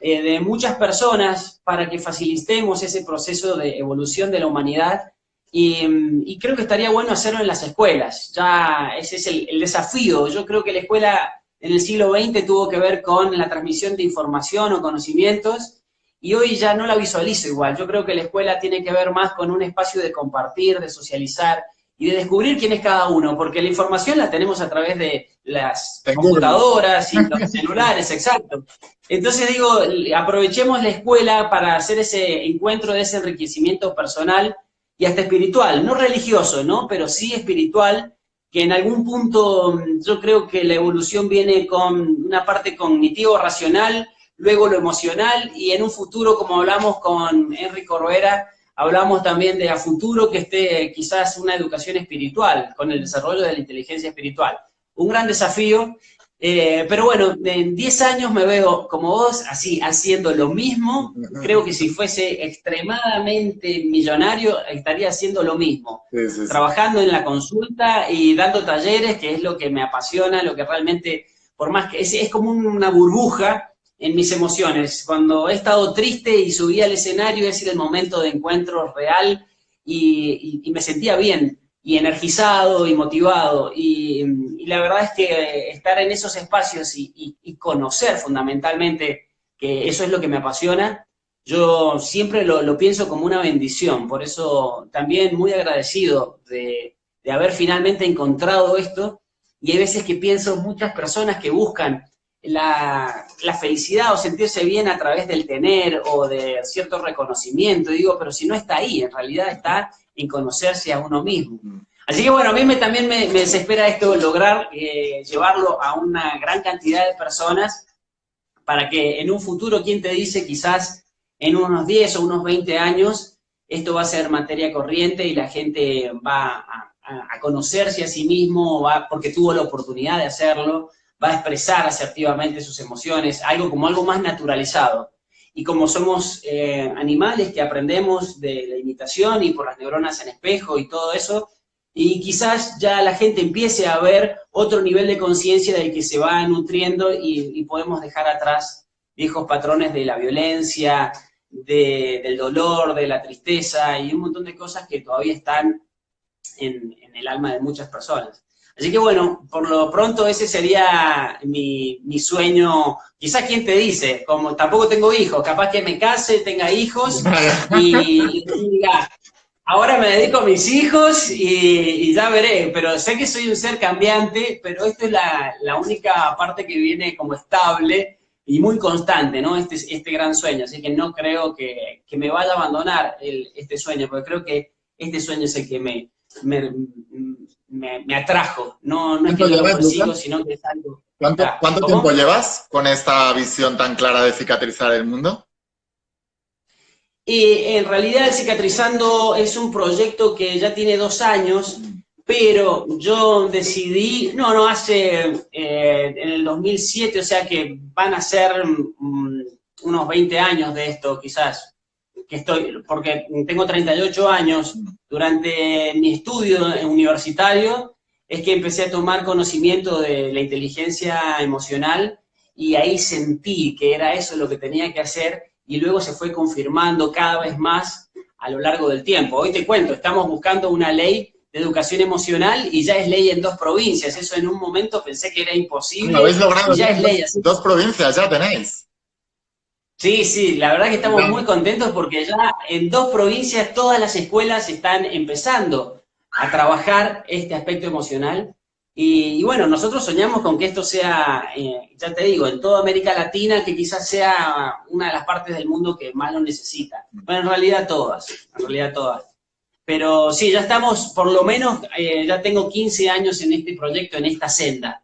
[SPEAKER 1] de muchas personas para que facilitemos ese proceso de evolución de la humanidad. Y creo que estaría bueno hacerlo en las escuelas. Ya ese es el desafío. Yo creo que la escuela en el siglo XX tuvo que ver con la transmisión de información o conocimientos, y hoy ya no la visualizo igual. Yo creo que la escuela tiene que ver más con un espacio de compartir, de socializar y de descubrir quién es cada uno, porque la información la tenemos a través de las computadoras y los celulares, exacto. Entonces digo, aprovechemos la escuela para hacer ese encuentro de ese enriquecimiento personal y hasta espiritual, no religioso, ¿no? Pero sí espiritual, que en algún punto yo creo que la evolución viene con una parte cognitivo-racional, luego lo emocional, y en un futuro, como hablamos con Henry Corroera, hablamos también de a futuro que esté quizás una educación espiritual, con el desarrollo de la inteligencia espiritual. Un gran desafío, pero bueno, en 10 años me veo como vos, así, haciendo lo mismo. Creo que si fuese extremadamente millonario, estaría haciendo lo mismo. Sí. Trabajando en la consulta y dando talleres, que es lo que me apasiona, lo que realmente, por más que es como una burbuja en mis emociones. Cuando he estado triste y subí al escenario, ese era el momento de encuentro real y me sentía bien, y energizado y motivado. Y la verdad es que estar en esos espacios y conocer fundamentalmente, que eso es lo que me apasiona, yo siempre lo pienso como una bendición. Por eso también muy agradecido de haber finalmente encontrado esto. Y hay veces que pienso muchas personas que buscan la felicidad o sentirse bien a través del tener o de cierto reconocimiento. Y digo, pero si no está ahí, en realidad está en conocerse a uno mismo. Así que bueno, a mí también me desespera esto, lograr llevarlo a una gran cantidad de personas para que en un futuro, ¿quién te dice? Quizás en unos 10 o unos 20 años, esto va a ser materia corriente y la gente va a conocerse a sí mismo, porque tuvo la oportunidad de hacerlo, va a expresar asertivamente sus emociones, algo más naturalizado. Y como somos animales que aprendemos de la imitación y por las neuronas en espejo y todo eso, y quizás ya la gente empiece a ver otro nivel de conciencia del que se va nutriendo y podemos dejar atrás viejos patrones de la violencia, del dolor, de la tristeza y un montón de cosas que todavía están en el alma de muchas personas. Así que bueno, por lo pronto ese sería mi sueño. Quizás, ¿quién te dice? Como tampoco tengo hijos, capaz que me case, tenga hijos y diga, ahora me dedico a mis hijos y ya veré. Pero sé que soy un ser cambiante, pero esto es la única parte que viene como estable y muy constante, ¿no? Este gran sueño. Así que no creo que me vaya a abandonar este sueño, porque creo que este sueño es el que me atrajo. No es que yo lo persigo, sino que es algo...
[SPEAKER 2] ¿Cuánto tiempo llevas con esta visión tan clara de cicatrizar el mundo?
[SPEAKER 1] En realidad, Cicatrizando es un proyecto que ya tiene 2 años, pero yo decidí, hace en el 2007, o sea que van a ser unos 20 años de esto, quizás, que estoy, porque tengo 38 años. Durante mi estudio universitario es que empecé a tomar conocimiento de la inteligencia emocional y ahí sentí que era eso lo que tenía que hacer y luego se fue confirmando cada vez más a lo largo del tiempo. Hoy te cuento, estamos buscando una ley de educación emocional y ya es ley en 2 provincias. Eso en un momento pensé que era imposible.
[SPEAKER 2] ¿Lo habéis logrado?
[SPEAKER 1] Y ya es ley. Así.
[SPEAKER 2] 2 provincias ya tenéis.
[SPEAKER 1] Sí, la verdad que estamos muy contentos porque ya en 2 provincias todas las escuelas están empezando a trabajar este aspecto emocional. Y bueno, nosotros soñamos con que esto sea, ya te digo, en toda América Latina, que quizás sea una de las partes del mundo que más lo necesita. Bueno, en realidad todas. Pero sí, ya estamos, por lo menos, ya tengo 15 años en este proyecto, en esta senda.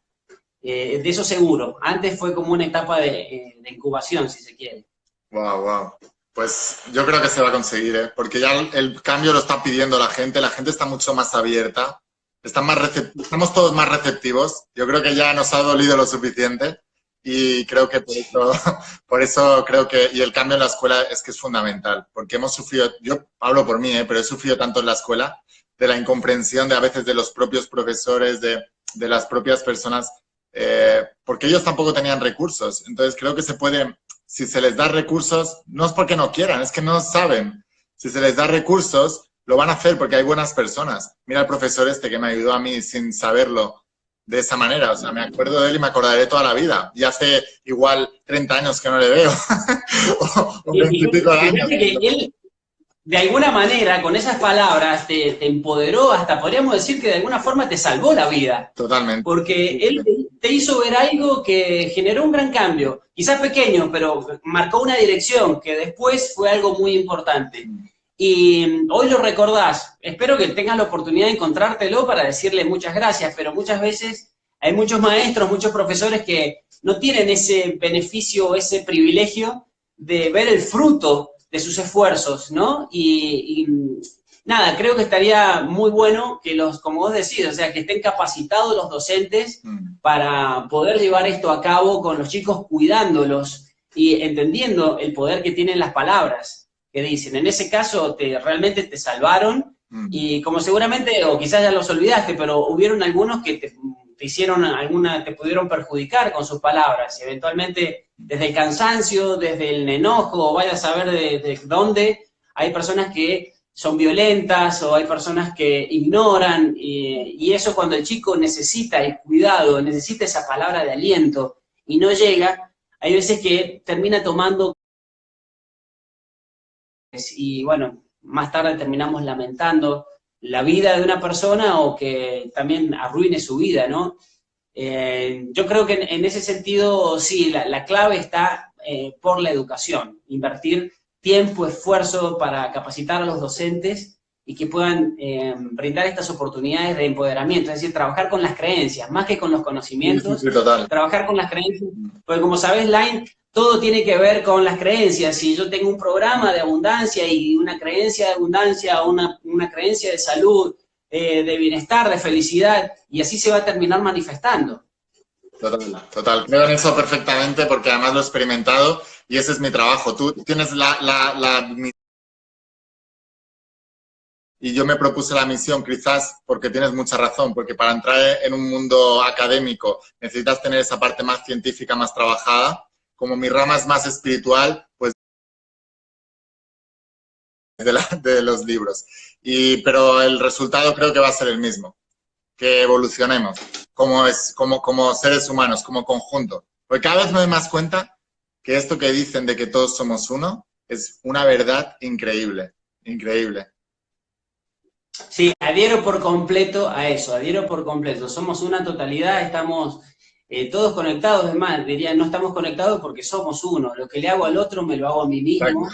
[SPEAKER 1] De eso seguro. Antes fue como una etapa de incubación, si se quiere.
[SPEAKER 2] Wow. Pues yo creo que se va a conseguir, porque ya el cambio lo está pidiendo la gente está mucho más abierta, estamos todos más receptivos. Yo creo que ya nos ha dolido lo suficiente y creo que por eso creo que, y el cambio en la escuela es que es fundamental, porque hemos sufrido, yo hablo por mí, pero he sufrido tanto en la escuela de la incomprensión de a veces de los propios profesores, de las propias personas, porque ellos tampoco tenían recursos. Entonces creo que se puede, si se les da recursos, no es porque no quieran, es que no saben. Si se les da recursos, lo van a hacer porque hay buenas personas. Mira el profesor este que me ayudó a mí sin saberlo de esa manera. O sea, me acuerdo de él y me acordaré toda la vida. Y hace igual 30 años que no le veo. o 20 y pico de años.
[SPEAKER 1] Que él, de alguna manera, con esas palabras, te empoderó, hasta podríamos decir que de alguna forma te salvó la vida.
[SPEAKER 2] Totalmente.
[SPEAKER 1] Porque él te hizo ver algo que generó un gran cambio. Quizás pequeño, pero marcó una dirección que después fue algo muy importante. Y hoy lo recordás. Espero que tengas la oportunidad de encontrártelo para decirle muchas gracias, pero muchas veces hay muchos maestros, muchos profesores que no tienen ese beneficio, ese privilegio de ver el fruto de sus esfuerzos, ¿no? Y nada, creo que estaría muy bueno que como vos decís, o sea, que estén capacitados los docentes para poder llevar esto a cabo con los chicos, cuidándolos y entendiendo el poder que tienen las palabras que dicen. En ese caso, realmente te salvaron, y como seguramente, o quizás ya los olvidaste, pero hubieron algunos que te pudieron perjudicar con sus palabras, y eventualmente desde el cansancio, desde el enojo, vaya a saber de dónde, hay personas que son violentas o hay personas que ignoran, y eso cuando el chico necesita el cuidado, necesita esa palabra de aliento y no llega, hay veces que termina tomando, y bueno, más tarde terminamos lamentando la vida de una persona o que también arruine su vida, ¿no? Yo creo que en ese sentido, sí, la clave está por la educación, invertir tiempo, esfuerzo para capacitar a los docentes y que puedan brindar estas oportunidades de empoderamiento, es decir, trabajar con las creencias, más que con los conocimientos,
[SPEAKER 2] Sí, total.
[SPEAKER 1] Trabajar con las creencias, porque como sabes, Line, todo tiene que ver con las creencias. Si yo tengo un programa de abundancia y una creencia de abundancia, una creencia de salud, de bienestar, de felicidad, y así se va a terminar manifestando.
[SPEAKER 2] Total. Creo en eso perfectamente porque además lo he experimentado y ese es mi trabajo. Tú tienes y yo me propuse la misión, quizás porque tienes mucha razón, porque para entrar en un mundo académico necesitas tener esa parte más científica, más trabajada. Como mi rama es más espiritual, pues de los libros. Pero el resultado creo que va a ser el mismo, que evolucionemos como seres humanos, como conjunto. Porque cada vez me doy más cuenta que esto que dicen de que todos somos uno es una verdad increíble, increíble.
[SPEAKER 1] Sí, adhiero por completo a eso, adhiero por completo. Somos una totalidad, estamos todos conectados, es más, diría, no estamos conectados porque somos uno. Lo que le hago al otro me lo hago a mí mismo.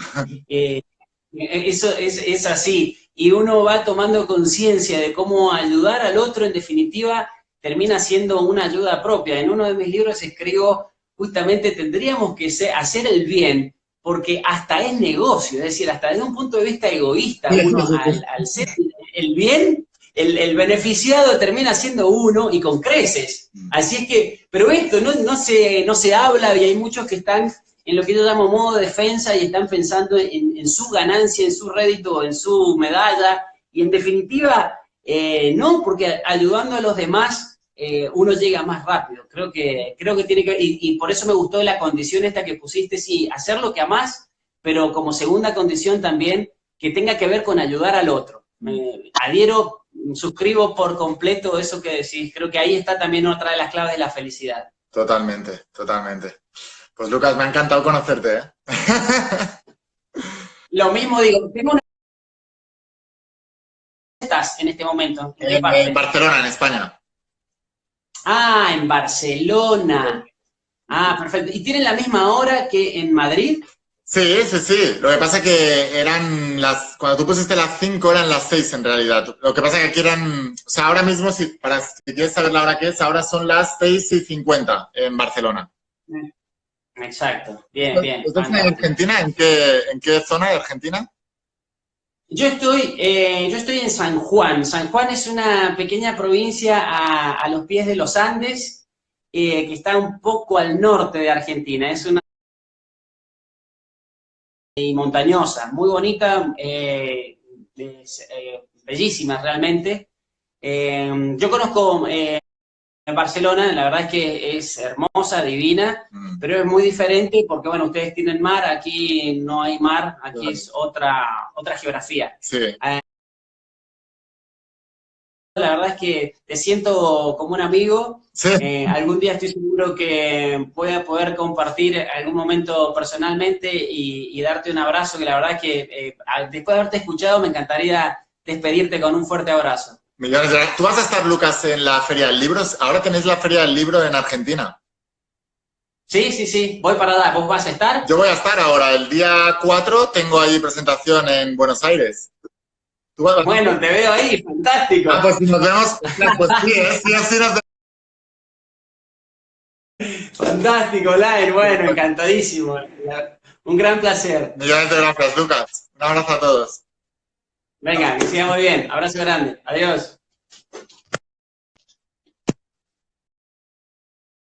[SPEAKER 1] Eso es así. Y uno va tomando conciencia de cómo ayudar al otro, en definitiva, termina siendo una ayuda propia. En uno de mis libros escribo, justamente, tendríamos que hacer el bien, porque hasta es negocio, es decir, hasta desde un punto de vista egoísta, uno al ser el bien, el beneficiado termina siendo uno y con creces. Así es que, pero esto no se habla, y hay muchos que están en lo que yo llamo modo de defensa y están pensando en su ganancia, en su rédito, en su medalla, y en definitiva, no, porque ayudando a los demás uno llega más rápido. Creo que tiene que ver, y por eso me gustó la condición esta que pusiste, sí, hacer lo que amás, pero como segunda condición también, que tenga que ver con ayudar al otro. Adhiero, suscribo por completo eso que decís. Creo que ahí está también otra de las claves de la felicidad.
[SPEAKER 2] Totalmente. Pues Lucas, me ha encantado conocerte, ¿eh?
[SPEAKER 1] Lo mismo digo, tengo una... ¿Estás en este momento?
[SPEAKER 2] En Barcelona, en España.
[SPEAKER 1] Ah, en Barcelona. Ah, perfecto. ¿Y tienen la misma hora que en Madrid?
[SPEAKER 2] Sí. Lo que pasa es que cuando tú pusiste las 5 eran las 6 en realidad. Lo que pasa es que aquí eran, o sea, ahora mismo, si quieres saber la hora que es, ahora son las 6:50 en Barcelona.
[SPEAKER 1] Exacto, bien.
[SPEAKER 2] ¿Estás en Argentina? ¿En qué zona de Argentina?
[SPEAKER 1] Yo estoy en San Juan. San Juan es una pequeña provincia a los pies de los Andes, que está un poco al norte de Argentina. Es una y montañosa, muy bonita, bellísima realmente. Yo conozco en Barcelona, la verdad es que es hermosa, divina, pero es muy diferente porque, bueno, ustedes tienen mar, aquí no hay mar, aquí es otra geografía.
[SPEAKER 2] Sí.
[SPEAKER 1] La verdad es que te siento como un amigo.
[SPEAKER 2] Sí.
[SPEAKER 1] Algún día estoy seguro que pueda poder compartir algún momento personalmente y darte un abrazo, que la verdad es que después de haberte escuchado me encantaría despedirte con un fuerte abrazo.
[SPEAKER 2] Millones de gracias. ¿Tú vas a estar, Lucas, en la Feria del Libro? Ahora tenéis la Feria del Libro en Argentina.
[SPEAKER 1] Sí, sí, sí, voy para allá. ¿Vos vas a estar?
[SPEAKER 2] Yo voy a estar ahora. El día 4 tengo ahí presentación en Buenos Aires.
[SPEAKER 1] Bueno, te veo ahí, fantástico.
[SPEAKER 2] Ah, pues si nos vemos, pues sí, sí, así nos vemos.
[SPEAKER 1] Fantástico, Lair, bueno, encantadísimo. Un gran placer.
[SPEAKER 2] Millones de gracias, Lucas. Un abrazo a todos.
[SPEAKER 1] Venga, que siga muy bien. Abrazo grande. Adiós.